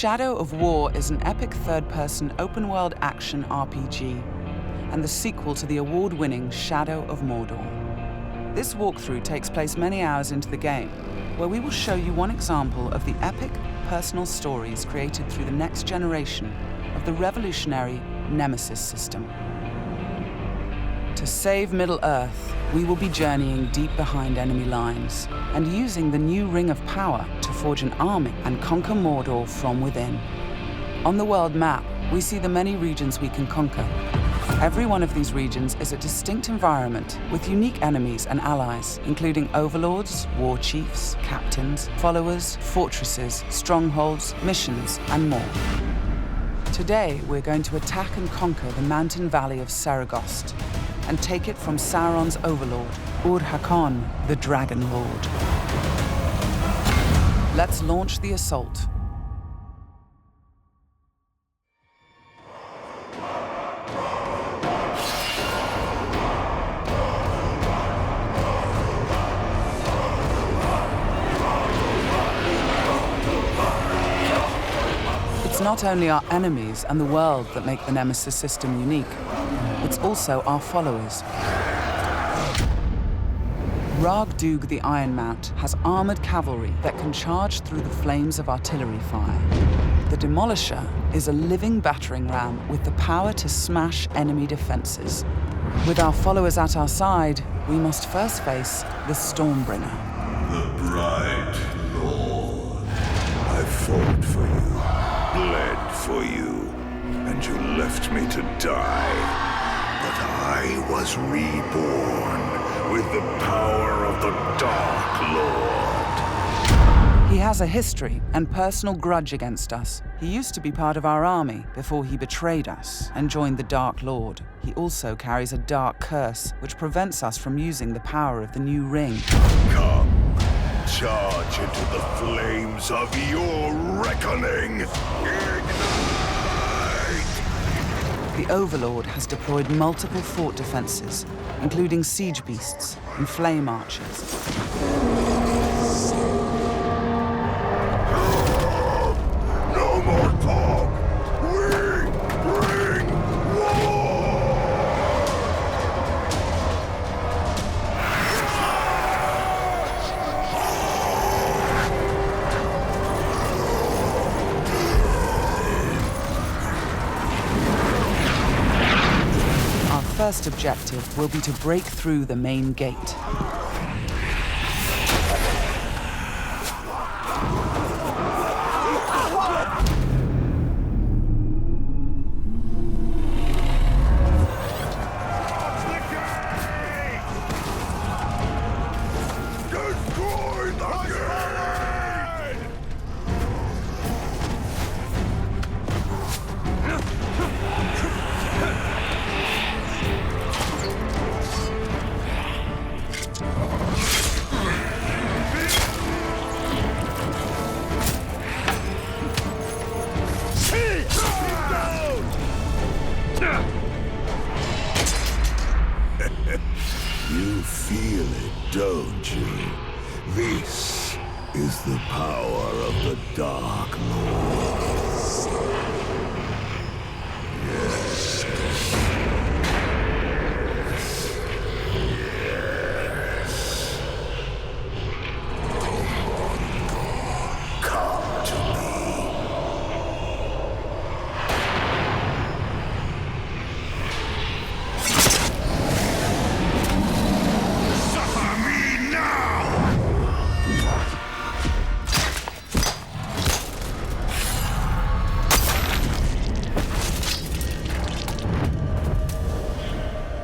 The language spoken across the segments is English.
Shadow of War is an epic third-person open-world action RPG and the sequel to the award-winning Shadow of Mordor. This walkthrough takes place many hours into the game, where we will show you one example of the epic, personal stories created through the next generation of the revolutionary Nemesis system. To save Middle-earth, we will be journeying deep behind enemy lines and using the new Ring of Power to forge an army and conquer Mordor from within. On the world map, we see the many regions we can conquer. Every one of these regions is a distinct environment with unique enemies and allies, including overlords, war chiefs, captains, followers, fortresses, strongholds, missions, and more. Today, we're going to attack and conquer the mountain valley of Saragost and take it from Sauron's overlord, Ur-Hakon, the Dragon Lord. Let's launch the assault. It's not only our enemies and the world that make the Nemesis system unique, it's also our followers. Ragdug the Iron Mount has armored cavalry that can charge through the flames of artillery fire. The Demolisher is a living battering ram with the power to smash enemy defenses. With our followers at our side, we must first face the Stormbringer. The bright Lord. I fought for you, bled for you, and you left me to die. But I was reborn with the power of the Dark Lord. He has a history and personal grudge against us. He used to be part of our army before he betrayed us and joined the Dark Lord. He also carries a dark curse, which prevents us from using the power of the new ring. Come, charge into the flames of your reckoning. Ignite! The Overlord has deployed multiple fort defenses, including siege beasts and flame archers. No more talk! We bring war! Our first objective will be to break through the main gate. Destroy the gate! You feel it, don't you? This is the power of the Dark Lord. Yes. Yes. Come to me. Suffer me now!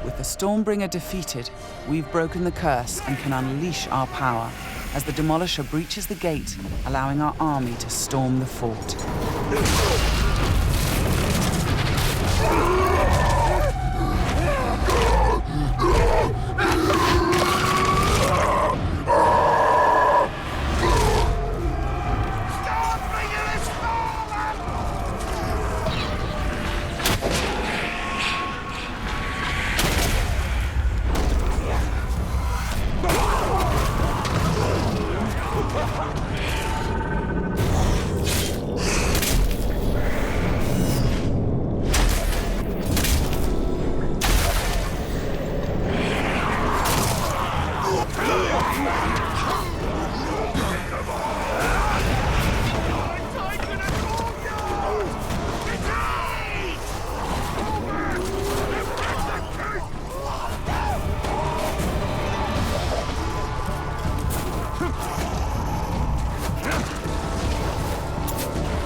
With the Stormbringer defeated, we've broken the curse and can unleash our power as the Demolisher breaches the gate, allowing our army to storm the fort.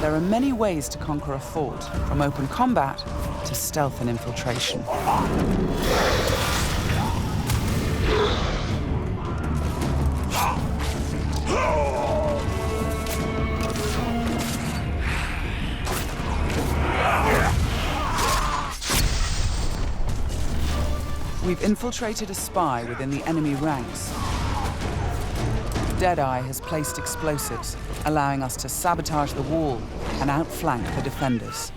There are many ways to conquer a fort, from open combat to stealth and infiltration. We've infiltrated a spy within the enemy ranks. Deadeye has placed explosives, allowing us to sabotage the wall and outflank the defenders.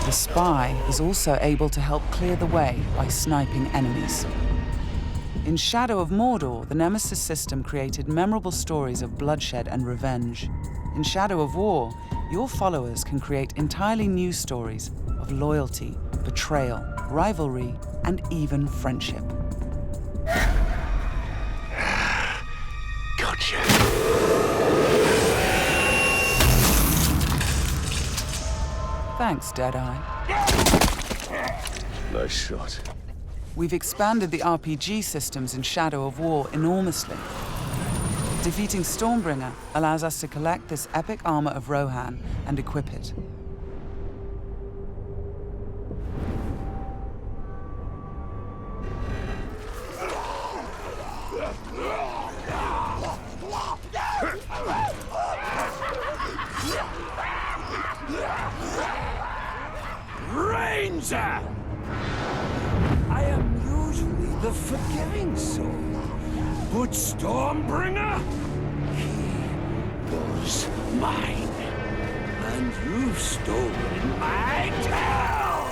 The spy is also able to help clear the way by sniping enemies. In Shadow of Mordor, the Nemesis system created memorable stories of bloodshed and revenge. In Shadow of War, your followers can create entirely new stories of loyalty, betrayal, rivalry, and even friendship. Gotcha. Thanks, Deadeye. Nice shot. We've expanded the RPG systems in Shadow of War enormously. Defeating Stormbringer allows us to collect this epic armor of Rohan and equip it. Ranger! I am usually the forgiving soul, but Stormbringer, he was mine, and you've stolen my tail!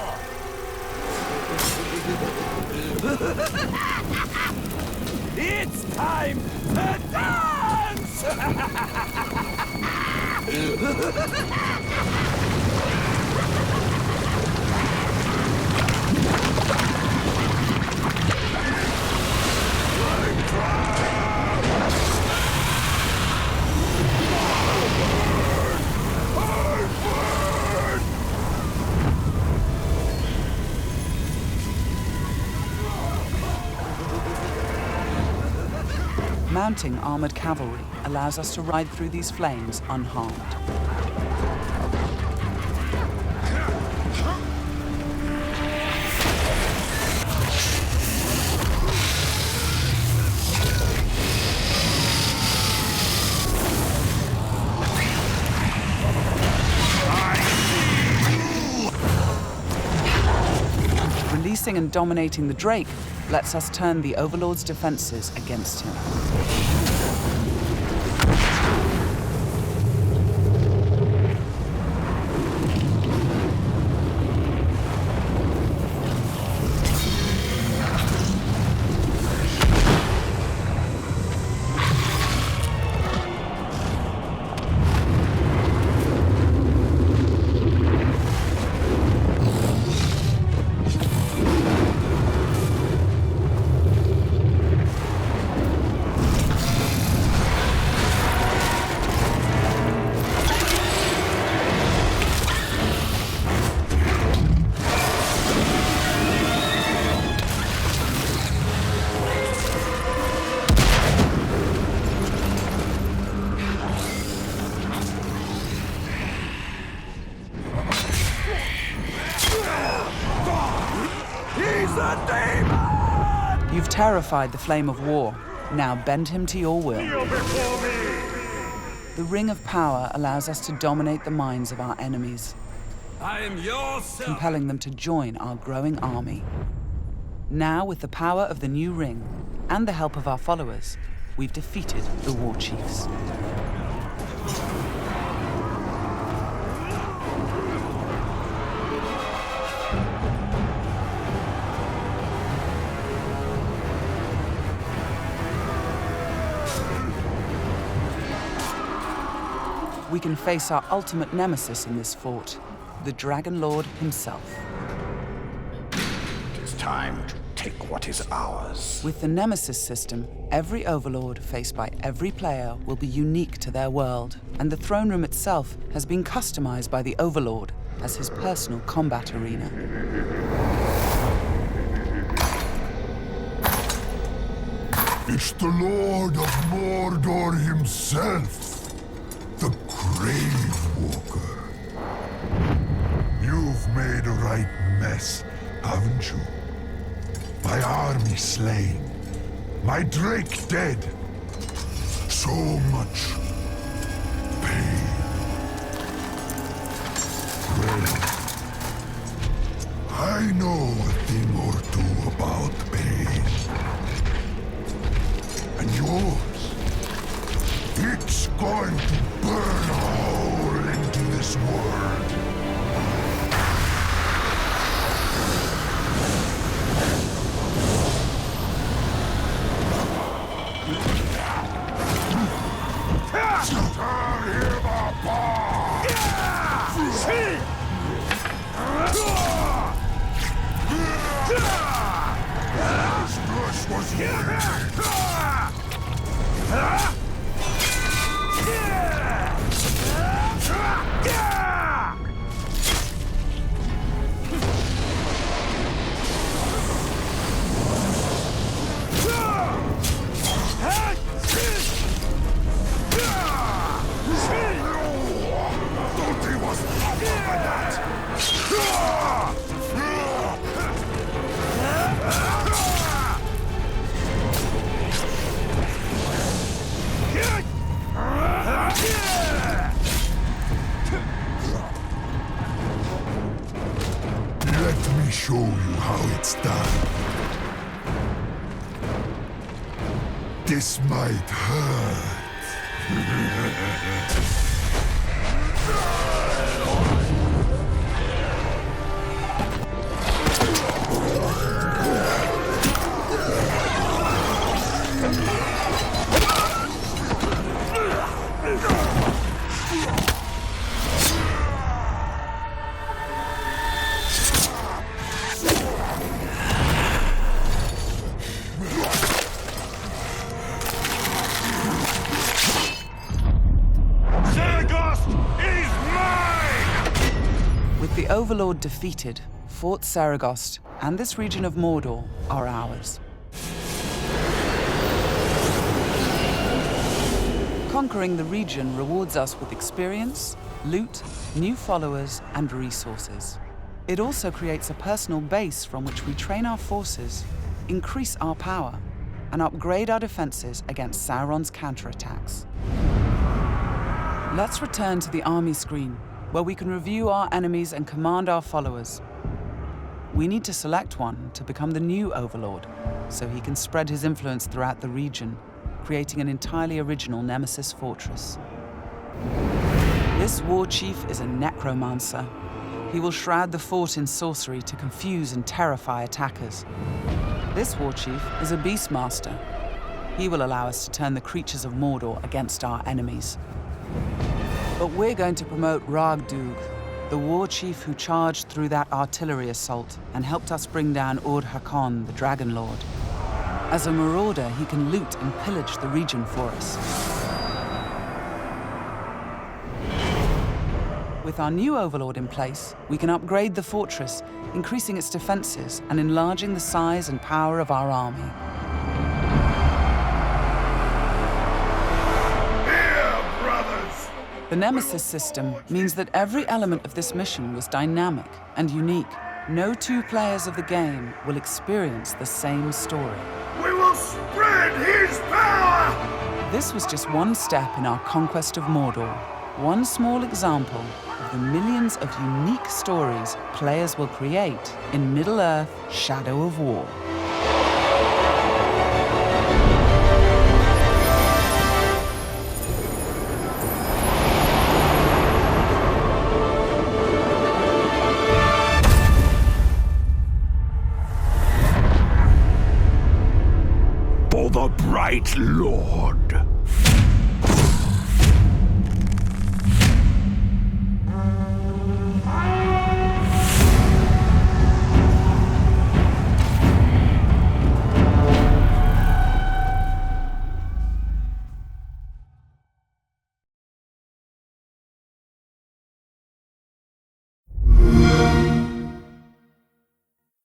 It's time to dance! Mounting armored cavalry allows us to ride through these flames unharmed. Releasing and dominating the Drake lets us turn the Overlord's defenses against him. You've terrified the Flame of War. Now bend him to your will. The Ring of Power allows us to dominate the minds of our enemies, I am your son. compelling them to join our growing army. Now, with the power of the new ring and the help of our followers, we've defeated the War Chiefs. we can face our ultimate nemesis in this fort, the Dragon Lord himself. It is time to take what is ours. With the Nemesis system, every Overlord faced by every player will be unique to their world, and the throne room itself has been customized by the Overlord as his personal combat arena. It's the Lord of Mordor himself, the Grave Walker. You've made a right mess, haven't you? My army slain, my Drake dead. So much pain. Well, I know a thing or two about pain. And yours, it's going to burn a hole into this world. Tear him apart! This was Let me show you how it's done. This might hurt. With the Overlord defeated, Fort Saragost and this region of Mordor are ours. Conquering the region rewards us with experience, loot, new followers, and resources. It also creates a personal base from which we train our forces, increase our power, and upgrade our defenses against Sauron's counterattacks. Let's return to the army screen, where we can review our enemies and command our followers. We need to select one to become the new Overlord, so he can spread his influence throughout the region, creating an entirely original Nemesis fortress. This war chief is a necromancer. He will shroud the fort in sorcery to confuse and terrify attackers. This war chief is a beastmaster. He will allow us to turn the creatures of Mordor against our enemies. But we're going to promote Ragdug, the war chief who charged through that artillery assault and helped us bring down Ord-Hakon, the Dragon Lord. As a marauder, he can loot and pillage the region for us. With our new Overlord in place, we can upgrade the fortress, increasing its defenses and enlarging the size and power of our army. The Nemesis system means that every element of this mission was dynamic and unique. No two players of the game will experience the same story. We will spread his power! This was just one step in our conquest of Mordor. One small example of the millions of unique stories players will create in Middle-earth: Shadow of War. For the Bright Lord.